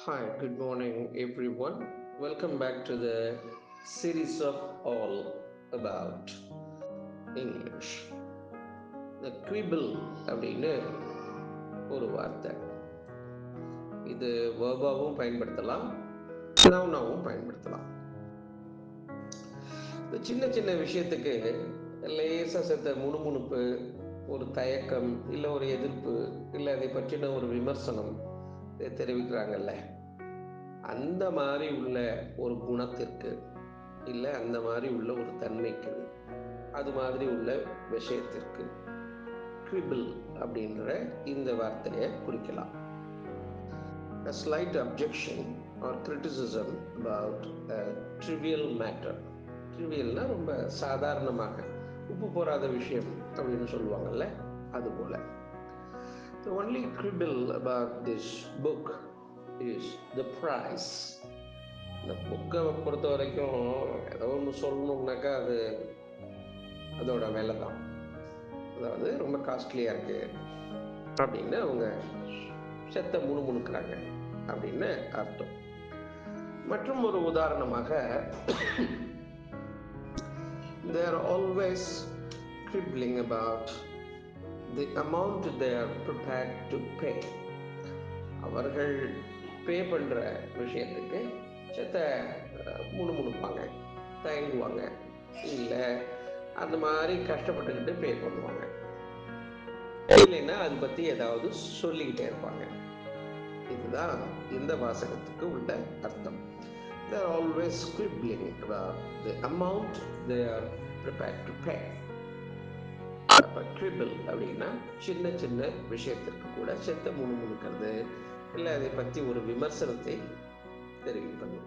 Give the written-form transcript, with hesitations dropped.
Hi, good morning, everyone. Welcome back to the series of All About English. The quibble அப்படின்னு ஒரு வார்த்தை. இது வேர்பாவும் பயன்படுத்தலாம், நவுனாவும் பயன்படுத்தலாம். இந்த சின்ன சின்ன விஷயத்துக்கு லேசாக செத்த முணுமுணுப்பு, ஒரு தயக்கம், இல்லை ஒரு எதிர்ப்பு, இல்லை அதை பற்றின ஒரு விமர்சனம் தெரிவிக்கிறாங்கல்ல, அந்த மாதிரி உள்ள ஒரு குணத்திற்கு, இல்லை அந்த மாதிரி உள்ள ஒரு தன்மைக்கு, அது மாதிரி உள்ள விஷயத்திற்கு quibble அப்படின்ற இந்த வார்த்தையை குறிக்கலாம். A slight objection or criticism about a trivial matter. trivialனா ரொம்ப சாதாரணமாக உப்பு போராத விஷயம் அப்படின்னு சொல்லுவாங்கல்ல, அது போல. The only quibble about this book is the price. இந்த புக்கை பொறுத்த வரைக்கும் ஏதோ ஒன்று சொல்லணும்னாக்கா அதோட விலை தான். அதாவது ரொம்ப காஸ்ட்லியாக இருக்கு அப்படின்னு அவங்க செத்த முணுமுணுக்கிறாங்க அப்படின்னு அர்த்தம். மற்றும் ஒரு உதாரணமாக, they are always quibbling about the amount they are prepared to pay. அவர்கள் பே பண்ணுற விஷயத்துக்கு செத்த முணுமுணுப்பாங்க, தயங்குவாங்க, இல்லை அந்த மாதிரி கஷ்டப்பட்டுக்கிட்டு பே பண்ணுவாங்க, இல்லைன்னா அதை பற்றி ஏதாவது சொல்லிக்கிட்டே இருப்பாங்க. இதுதான் இந்த வாசகத்துக்கு உள்ள அர்த்தம். They are always quibbling about the amount they are prepared to pay. அப்போ quibble அப்படின்னா சின்ன சின்ன விஷயத்திற்கு கூட செத்த முணுமுணுக்கிறது, இல்லை அதை பற்றி ஒரு விமர்சனத்தை தெரிவிப்பது.